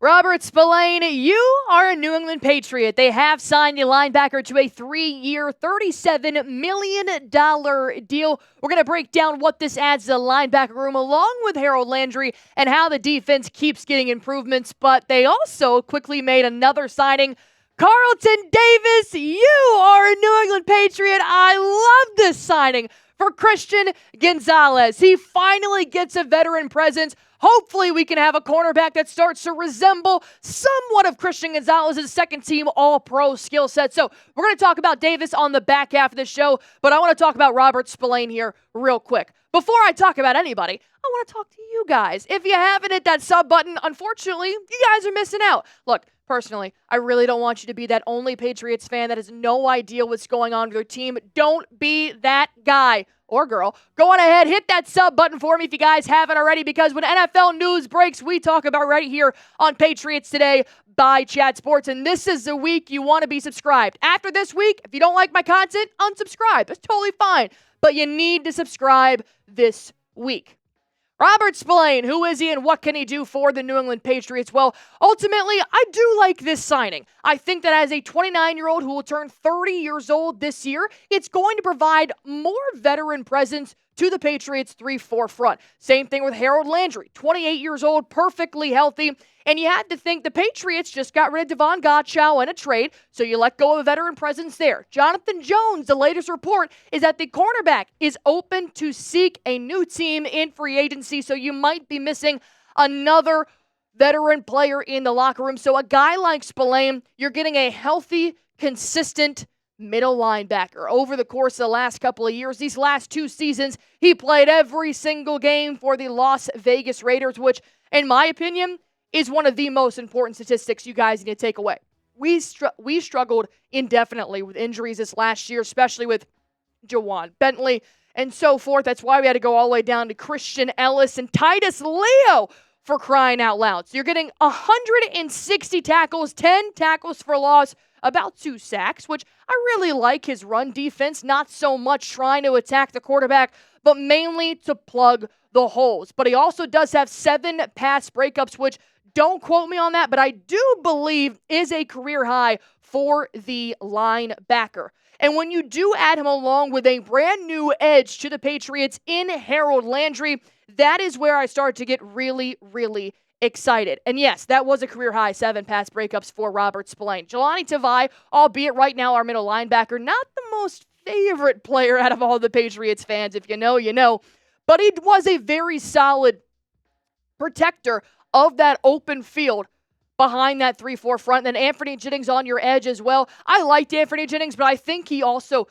Robert Spillane, you are a New England Patriot. They have signed a linebacker to a 3-year, $37 million deal. We're going to break down what this adds to the linebacker room along with Harold Landry and how the defense keeps getting improvements. But they also quickly made another signing. Carlton Davis, you are a New England Patriot. I love this signing for Christian Gonzalez. He finally gets a veteran presence. Hopefully we can have a cornerback that starts to resemble somewhat of Christian Gonzalez's second-team All-Pro skill set. So we're going to talk about Davis on the back half of the show, but I want to talk about Robert Spillane here real quick. Before I talk about anybody, I want to talk to you guys. If you haven't hit that sub button, unfortunately, you guys are missing out. Look, personally, I really don't want you to be that only Patriots fan that has no idea what's going on with their team. Don't be that guy or girl. Go on ahead, hit that sub button for me if you guys haven't already, because when NFL news breaks, we talk about right here on Patriots Today by Chat Sports, and this is the week you want to be subscribed. After this week, if you don't like my content, unsubscribe. That's totally fine, but you need to subscribe this week. Robert Spillane, who is he and what can he do for the New England Patriots? Well, ultimately, I do like this signing. I think that as a 29-year-old who will turn 30 years old this year, it's going to provide more veteran presence to the Patriots 3-4 front. Same thing with Harold Landry, 28 years old, perfectly healthy. And you had to think the Patriots just got rid of Devon Gottschall in a trade, so you let go of a veteran presence there. Jonathan Jones, the latest report is that the cornerback is open to seek a new team in free agency, so you might be missing another veteran player in the locker room. So a guy like Spillane, you're getting a healthy, consistent middle linebacker. Over the course of the last couple of years, these last 2 seasons, he played every single game for the Las Vegas Raiders, which, in my opinion, is one of the most important statistics you guys need to take away. We struggled indefinitely with injuries this last year, especially with Jawan Bentley and so forth. That's why we had to go all the way down to Christian Ellis and Titus Leo, for crying out loud. So you're getting 160 tackles, 10 tackles for loss, about 2 sacks, which I really like his run defense, not so much trying to attack the quarterback, but mainly to plug the holes. But he also does have 7 pass breakups, which, don't quote me on that, but I do believe is a career high for the linebacker. And when you do add him along with a brand new edge to the Patriots in Harold Landry, that is where I start to get really, really excited. And yes, that was a career high, 7 pass breakups for Robert Spillane. Jelani Tavai, albeit right now our middle linebacker, not the most favorite player out of all the Patriots fans. If you know, you know. But he was a very solid protector of that open field behind that 3-4 front. And then Anthony Jennings on your edge as well. I liked Anthony Jennings, but I think he also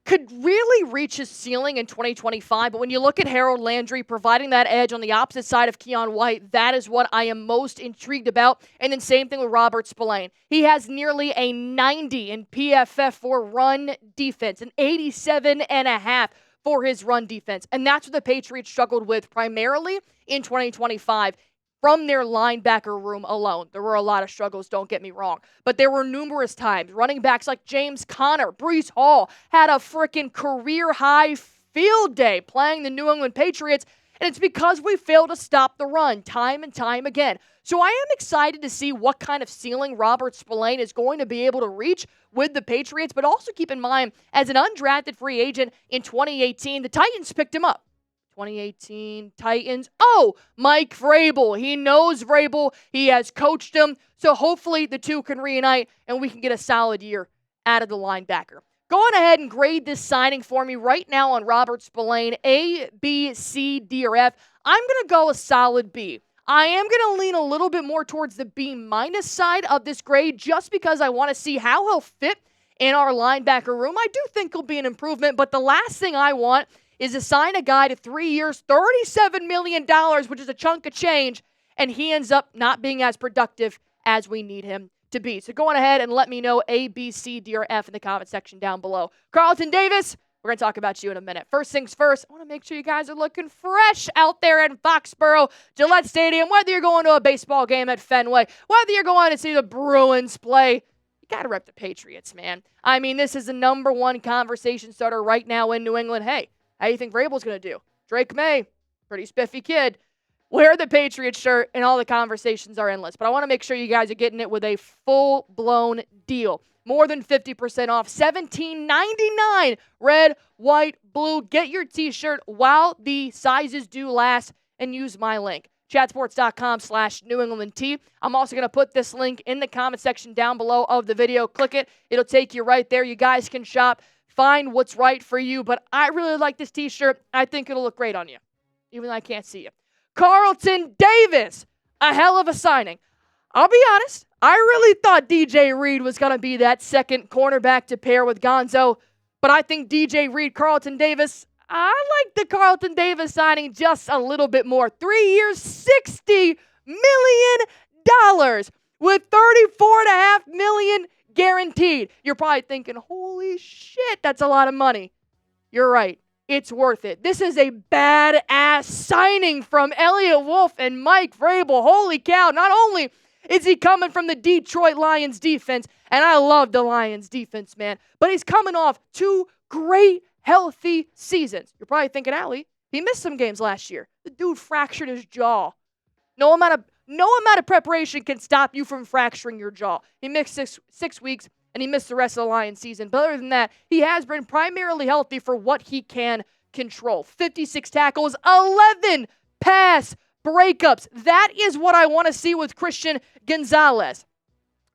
could really reach his ceiling in 2025. But when you look at Harold Landry providing that edge on the opposite side of Keon White, that is what I am most intrigued about. And then same thing with Robert Spillane. He has nearly a 90 in PFF for run defense, an 87.5 for his run defense. And that's what the Patriots struggled with primarily in 2025 from their linebacker room alone. There were a lot of struggles, don't get me wrong. But there were numerous times running backs like James Conner, Breece Hall had a freaking career-high field day playing the New England Patriots, and it's because we failed to stop the run time and time again. So I am excited to see what kind of ceiling Robert Spillane is going to be able to reach with the Patriots, but also keep in mind, as an undrafted free agent in 2018, the Titans picked him up. 2018 Titans. Oh, Mike Vrabel. He knows Vrabel. He has coached him. So hopefully the two can reunite and we can get a solid year out of the linebacker. Go on ahead and grade this signing for me right now on Robert Spillane. A, B, C, D, or F. I'm going to go a solid B. I am going to lean a little bit more towards the B- side of this grade just because I want to see how he'll fit in our linebacker room. I do think he'll be an improvement, but the last thing I want is to sign a guy to 3 years, $37 million, which is a chunk of change, and he ends up not being as productive as we need him to be. So go on ahead and let me know A, B, C, D, or F in the comment section down below. Carlton Davis, we're going to talk about you in a minute. First things first, I want to make sure you guys are looking fresh out there in Foxborough, Gillette Stadium, whether you're going to a baseball game at Fenway, whether you're going to see the Bruins play. You got to rep the Patriots, man. I mean, this is the number one conversation starter right now in New England. Hey, how do you think Vrabel's going to do? Drake May, pretty spiffy kid. wear the Patriots shirt, and all the conversations are endless. But I want to make sure you guys are getting it with a full-blown deal. More than 50% off, $17.99, red, white, blue. Get your t-shirt while the sizes do last and use my link, chatsports.com/New England T. I'm also going to put this link in the comment section down below of the video. Click it. It'll take you right there. You guys can shop, find what's right for you. But I really like this t-shirt. I think it'll look great on you, even though I can't see you. Carlton Davis, a hell of a signing. I'll be honest, I really thought DJ Reed was going to be that second cornerback to pair with Gonzo, but I think DJ Reed, Carlton Davis, I like the Carlton Davis signing just a little bit more. 3 years, $60 million with $34.5 million guaranteed. You're probably thinking, holy shit, that's a lot of money. You're right. It's worth it. This is a badass signing from Eliot Wolf and Mike Vrabel. Holy cow. Not only is he coming from the Detroit Lions defense, and I love the Lions defense, man, but he's coming off 2 great, healthy seasons. You're probably thinking, Allie, he missed some games last year. The dude fractured his jaw. No amount of preparation can stop you from fracturing your jaw. He missed six weeks, and he missed the rest of the Lions season. But other than that, he has been primarily healthy for what he can control. 56 tackles, 11 pass breakups. That is what I want to see with Christian Gonzalez.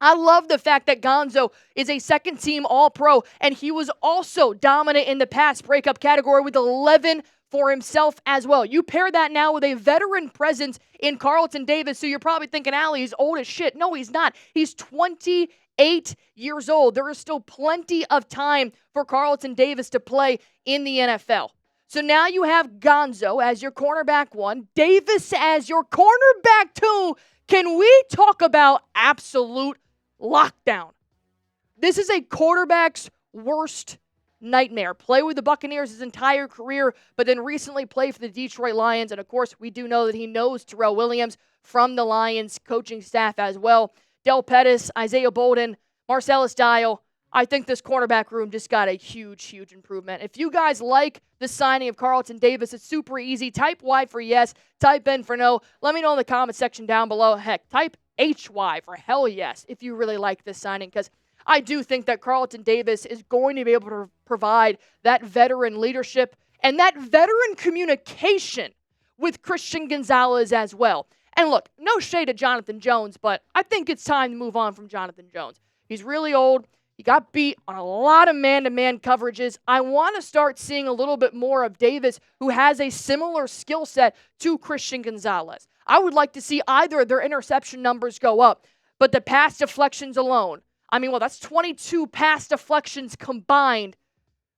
I love the fact that Gonzo is a second-team All-Pro, and he was also dominant in the pass breakup category with 11 for himself as well. You pair that now with a veteran presence in Carlton Davis, so you're probably thinking, Allie, he's old as shit. No, he's not. He's 28 years old. There is still plenty of time for Carlton Davis to play in the NFL. So now you have Gonzo as your cornerback 1, Davis as your cornerback 2. Can we talk about absolute lockdown? This is a quarterback's worst nightmare. Play with the Buccaneers his entire career, but then recently played for the Detroit Lions. And of course, we do know that he knows Terrell Williams from the Lions coaching staff as well. Del Pettis, Isaiah Bolden, Marcellus Dial. I think this cornerback room just got a huge, huge improvement. If you guys like the signing of Carlton Davis, it's super easy. Type Y for yes, type N for no. Let me know in the comment section down below. Heck, type HY for hell yes if you really like this signing, because I do think that Carlton Davis is going to be able to provide that veteran leadership and that veteran communication with Christian Gonzalez as well. And look, no shade at Jonathan Jones, but I think it's time to move on from Jonathan Jones. He's really old. He got beat on a lot of man-to-man coverages. I want to start seeing a little bit more of Davis, who has a similar skill set to Christian Gonzalez. I would like to see either of their interception numbers go up, but the pass deflections alone, that's 22 pass deflections combined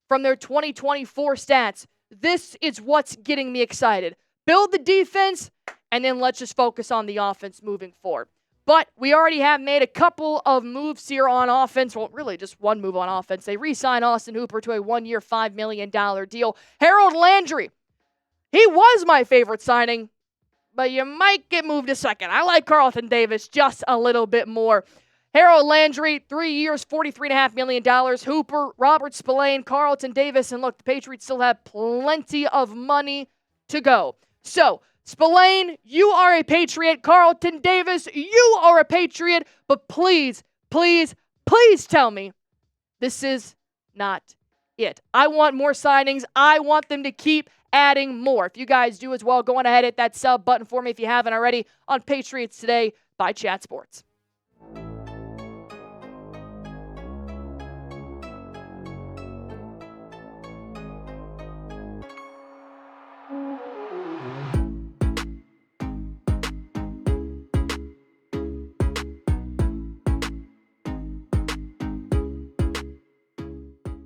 from their 2024 stats. This is what's getting me excited. Build the defense, and then let's just focus on the offense moving forward. But we already have made a couple of moves here on offense. Well, really just one move on offense. They re-signed Austin Hooper to a 1-year, $5 million deal. Harold Landry, he was my favorite signing, but you might get moved a second. I like Carlton Davis just a little bit more. Harold Landry, 3 years, $43.5 million. Hooper, Robert Spillane, Carlton Davis. And look, the Patriots still have plenty of money to go. So, Spillane, you are a Patriot. Carlton Davis, you are a Patriot. But please, please, please tell me this is not it. I want more signings. I want them to keep adding more. If you guys do as well, go on ahead, hit that sub button for me if you haven't already on Patriots Today by Chat Sports.